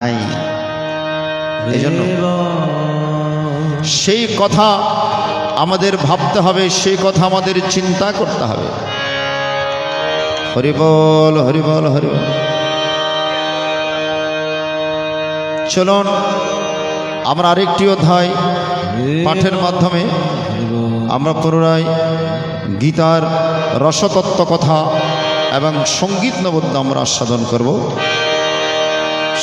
এই জন্য সেই কথা আমাদের ভাবতে হবে, সেই কথা আমাদের চিন্তা করতে হবে। হরি বল, হরি বল, হরি বল। চলুন আমরা আরেকটি অধ্যায় পাঠের মাধ্যমে আমরা পুনরায় গীতার রসতত্ত্ব কথা এবং সঙ্গীত নবদ্য আমরা আস্বাদন করব।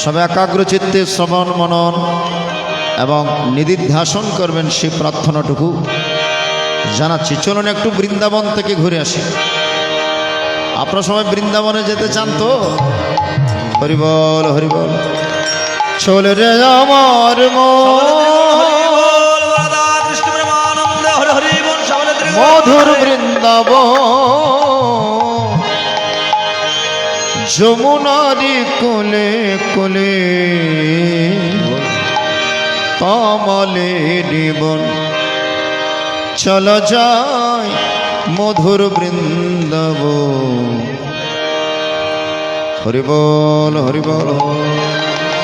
সবে একাগ্র চিত্তে শ্রবণ মনন এবং নিদিধ্যাসন করবেন সেই প্রার্থনাটুকু জানাচ্ছি। চলুন একটু বৃন্দাবন থেকে ঘুরে আসি। আপনারা সবাই বৃন্দাবনে যেতে চান তো? হরি বল, হরি বল। চলে রে আমার মধুর বৃন্দাবন, যমুনারি কোলে কোলে কমলে জীবন, চল যায় মধুর বৃন্দাবন। হরি বল, হরি বল।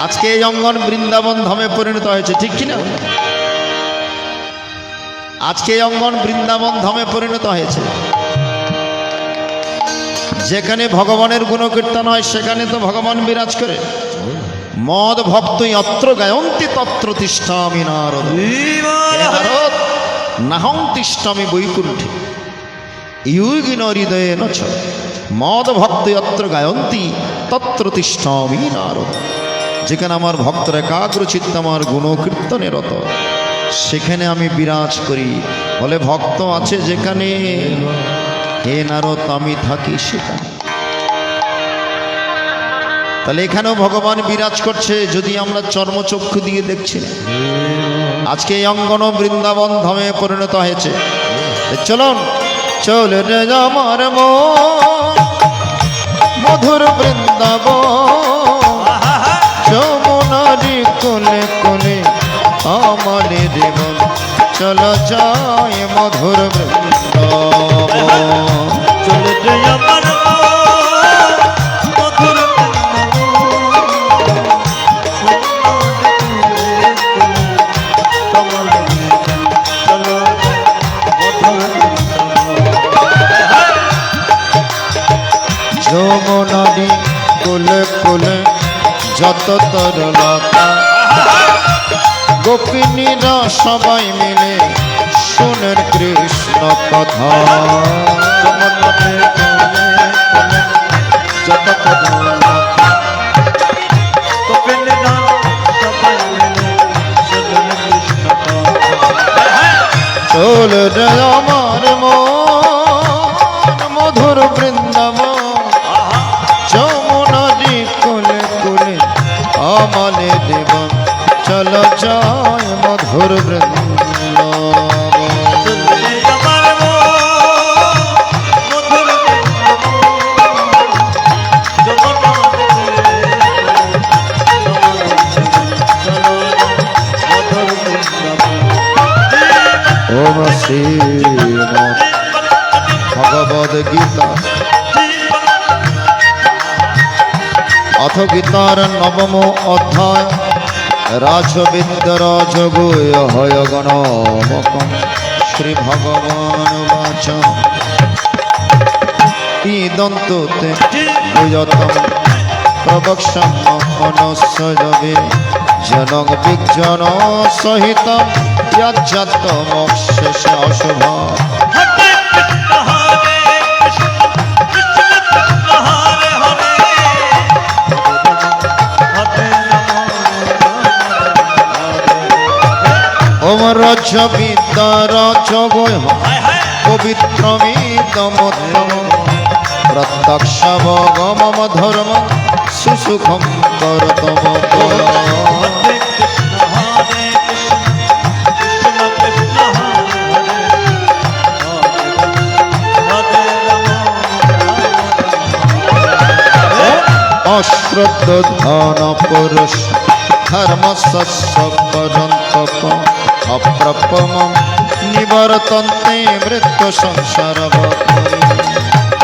আজকে এই অঙ্গন বৃন্দাবন ধামে পরিণত হয়েছে, ঠিক কিনা? আজকে এই অঙ্গন বৃন্দাবন ধামে পরিণত হয়েছে। যেখানে ভগবানের গুণকীর্তন হয় সেখানে তো ভগবান বিরাজ করে। মদ ভক্ত অত্র গায়ন্তি তত্র তিষ্ঠামি নারদ, নারদ নাহং তিষ্ঠামি বৈকুণ্ঠে ইউগিন হৃদয়ে নচ, মদ ভক্ত অত্র গায়ন্তি তত্র তিষ্ঠামি নারদ। যেখানে আমার ভক্তরা একাগ্র চিত্ত আমার গুণকীর্তনের রত, সেখানে আমি বিরাজ করি। বলে ভক্ত আছে যেখানে, হে নারদ আমি থাকি সেখানে। তাহলে এখানেও ভগবান বিরাজ করছে, যদি আমরা চর্মচক্ষু দিয়ে দেখছি। আজকে এই অঙ্গন বৃন্দাবন ধামে পরিণত হয়েছে। চলুন চলে রে আমার মধুর বৃন্দাবন, যমুনারি কোলে কোলে আমারে জীবন, চল যায় মধুর বৃন্দাবন। চলে যায় আমার মধুর যমুনারি কোলে কোলে যত তরলতা, গোপিনীরা সবাই মিলে শোনেন কৃষ্ণ কথা। যত তরলতা, গোপিনীরা সবাই মিলে শোনেন কৃষ্ণ কথা। চল রে আমার মধুর বৃন্দাবন, যমুনারি কোলে কোলে আমালে জীবন, চল যায় মধুর বৃন্দাবন। চলে আমার মধুর ওম শ্রীমদ্ ভগবদ গীতা অথ গীতার নবম অধ্যায় রাজবিদ্যরাজগুয় হয়গণমকম। শ্রী ভগবান বাচ ইদন্তে গুয়তম প্রবক্ষ্যমনস্যজবে জনং বিজ্জন সহিতম যজ্জাত মোক্ষে অশুভ। ওম রজ বিদ্যার জগয় পবিত্রমিদমোত্তম, প্রত্যক্ষাবগমম ধর্ম সুসুখম করতম। অশ্রদ্ধ ধন পুরুষ ধর্ম সস্যপরন্তপ, অপ্রপম নিবর্তন্তে মৃত্যু সংসার।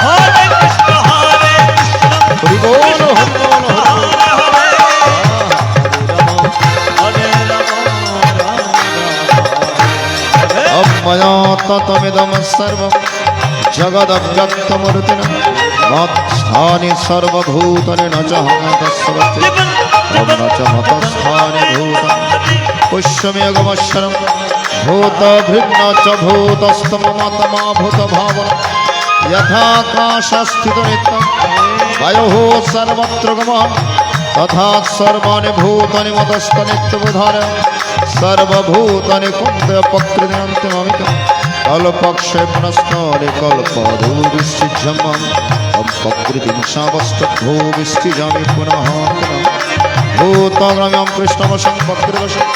হরে কৃষ্ণ হরে কৃষ্ণ হরি বল, হরি বল, হরি বল। ততমিদম সর্বম জগদব্যক্তমূর্তিনা মৎস্থানি সর্বভূতানি ন চ তস্যবস্তি ওম ন চ মতস্থানি ভূতানি পুষ্যমেঘমশ্বরম ভূতভৃন্ন চ ভূতস্তমমাত্মা ভূতভাবনা यथाकाशस्थित नित्यं वायुः सर्वत्र गमः तथा सर्वाणि भूतानि मतस्तनित्यबुधारय सर्वभूतानि कुन्तप्रकृतिमन्त्यममितं कल्पक्षेपणस्थले कल्पधूविश्चिज्यमम् प्रकृतिं सावस्तभूविश्चिजामि पुनः पुनः भूतग्रम्यं कृष्णवशं प्रकृतिवशम्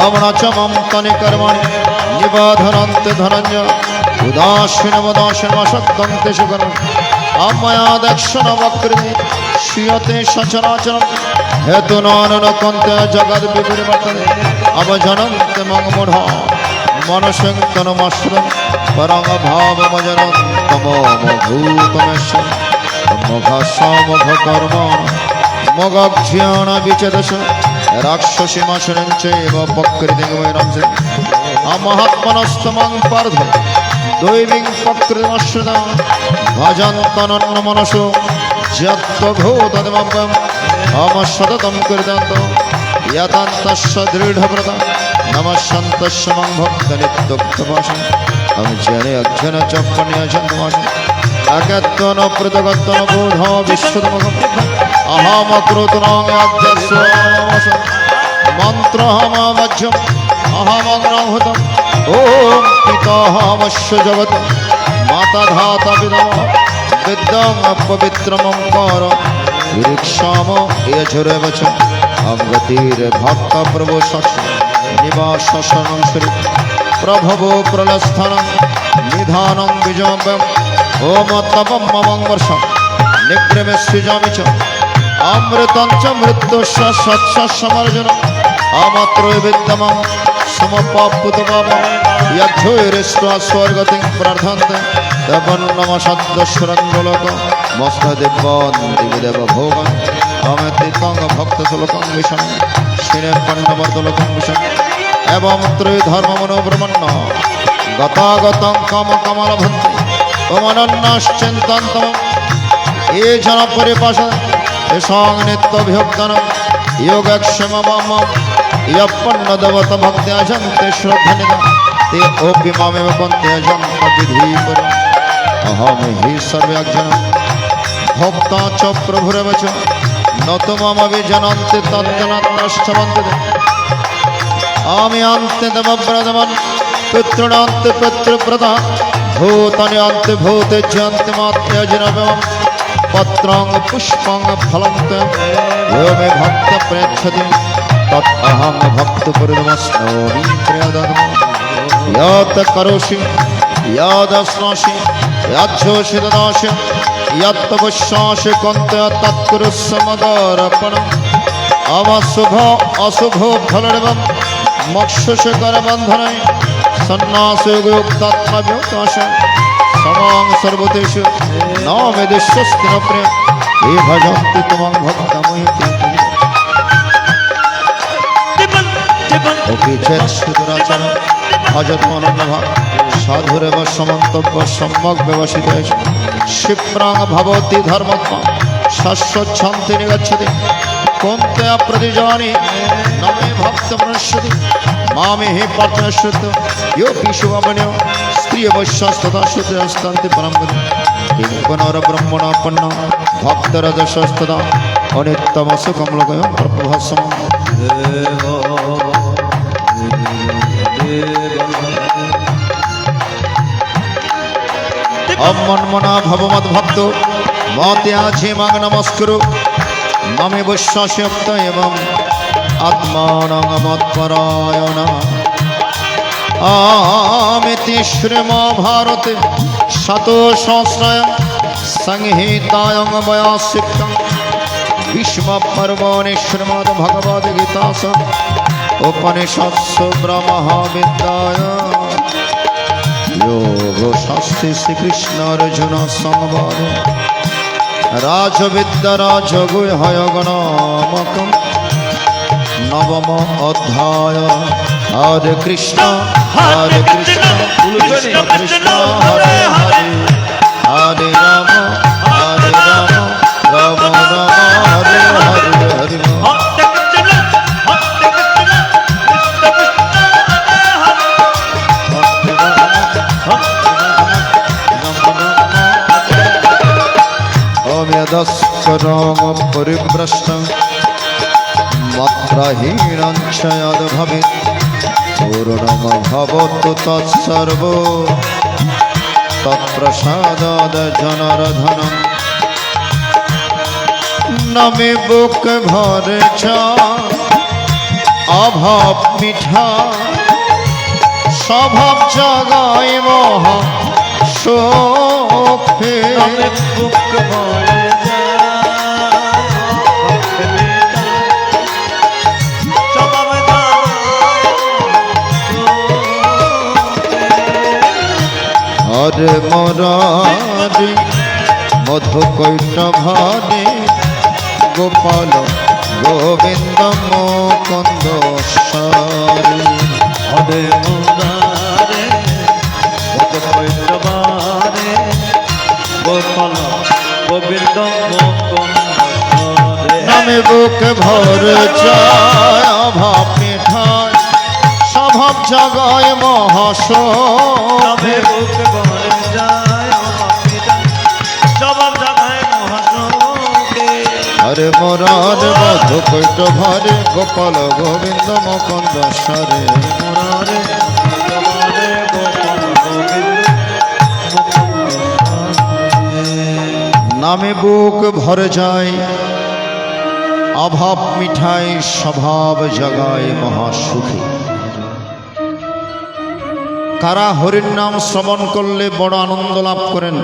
अमनचमं तनि कर्माणि निबधनन्ति धनञ्जय उदासीनवदासीनमसत्कन्ते सुकर्म अमया दक्षिणवक्कृति श्रियते सचराचरं हेतुनानकन्ते जगद्विपरिवर्तने अवजनन्ते मङ्मूढा मनसं तनुमश्रं परमभावमजनन्तमोमभूतमेश्वर मोघसामोघकर्माण मोघज्ञानविचेदश राक्षसीमाशनं चैव प्रकृतिवैरंसि अमहात्मनस्तमं पार्थ दैवीं प्रकृतिमश्रिता भजन्तनन्नमनसो यत्त्वभूतमव्ययम् अमसततं कृतन्त यतन्तस्य दृढव्रता नमस्सन्तस्य मं भक्तनित्युक्तभाषं अहं जने अज्ञन च पुण्यजन्तमाशं अज्ञत्वन पृथगत्वन बोधो विश्वतमकम् अहमकृतनाम्याद्यस्य मन्त्रहमवज्यम् अहमग्रहूतम् ॐ पिताहमस्य जगत् माता धाता पितामह विद्याम् अपवित्रमंकार विरिक्षाम यजुरेव च अमगतिर्भक्त प्रभु साक्षी निवास शरणं श्री प्रभवो प्रलस्थानं निधानं विजयम् ओम तपं ममं वर्षं निग्रमे सृजामि च अमृतं च मृत्युश्च सत्स समर्जनम् अमत्रो विद्यमं समपापुतपापं यज्ञोरिष्ट्वा स्वर्गतिं प्रार्थन्ते तपन्नमशब्दस्वरङ्गलोक मस्तदेवान्तिविदेव भोगन् अमितितं भक्तशुल्कं विषणं श्रीपण्डवर्तलोकं विषम् एवं त्रयधर्ममनोब्रह्मण्य गतागतं कामकमलभन्ति त्वमनन्यश्चिन्तन्तमं ये जनपरिपाशन् येषां नित्यभियुक्तनं योगक्षेममं यपन्नदवत भक्त्या जन्ते श्रद्धनिधा ते ओपि मामेव पन्ते जन्त विधिपर अहं हि सर्वज्ञ भक्ता च प्रभुरेव च न तु मम विजनन्ति तद्जनन्तश्चवन्ति आमि अन्ते देवव्रतमन् पितॄणान्ते पितृव्रतः भूतानि अन्ते भूते जयन्ति मात्यजिनवम् पत्रं पुष्पं फलं च यो मे भक्त प्रेक्षति तत्अहं भक्तपुरुषमस्नोमि प्रियतमः यत् करोषि यदश्नासि यच्छोषि ददासि यत्तपश्यासि कन्ते तत्कुरुष्व मदर्पणम् अवशुभ अशुभ फलनिवं मोक्षस्य करबन्धने सन्न्यासयोगयुक्तात्मव्यक्ताश समां सर्वतेषु न वेदिष्यस्ति न प्रिय ये भजन्ति त्वं भक्तमुहितं चेत्सुदुराचरण भजत्मनन्यभाव साधुरेव समन्तव्य सम्यक् व्यवसितेषु क्षिप्रां भवति धर्मत्मा शश्वच्छन्ति निगच्छति कौन्तेय प्रतिजानि न मे भक्तमनुष्यति मामे हि पार्थनश्रुत योऽपि शुभमन्यो स्त्रियवश्यस्तथा शुद्धस्तन्ति परं गतिम् किं पुनर्ब्रह्मणापन्ना भक्तरजसस्तदा अनित्यमसुखं लोकयं प्रभुभस्मम् अमन्मना भवमद्भक्तो मात्याझि मां नमस्कुरु ममे विश्वास्यक्त एवं आत्मानं मत्परायण आमिति श्रीमहाभारते शतसहस्रायां संहितायां वयासिक्तं भीष्मपर्वणि श्रीमद्भगवद्गीतासु उपनिषत्सु ब्रह्मविद्यायां योगशास्त्रे श्रीकृष्णार्जुन संवाद राजविद्या राजगुह्यगणामकं नवम अध्याय। হরে কৃষ্ণ কৃষ্ণ কৃষ্ণ হরে হরে হরে রাম রাম রাম হরে হরে হরে यदस्करम परिभ्रष्टं मात्राहीनं च यद्भवेत् पूर्णं भवतु तत्सर्वो तत्प्रसादाद् जनार्दनम् न मे बुक भरे च अभाव मिठा स्वभाव जगाय मोह शोके हरे मुरारी मधु कैटभारे गोपाल गोविंद मुकुंद सारी हरे मुरारे मधु कैटभारे गोपाल गोविंद मुकुंद सारी नामे बुक भर जाय अभाव मिठाय स्वभाव जगाय महाशोक नामे बुक भर जाय स्वभाव जगाय महाशोके हरे मुरार मधु कैट भरे गोपाल गोविंद मुकुंद सारे मुरारे मुरारे गोपाल गोविंद नामे बुक भर जाय अभाव मिठाई स्वभाव जगाय महासुखी কারা হরির নাম শ্রবণ করলে বড় আনন্দ লাভ করেন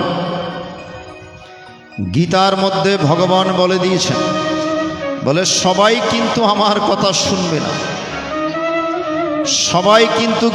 গীতার মধ্যে ভগবান বলে দিয়েছেন বলে সবাই কিন্তু আমার কথা শুনবে না সবাই কিন্তু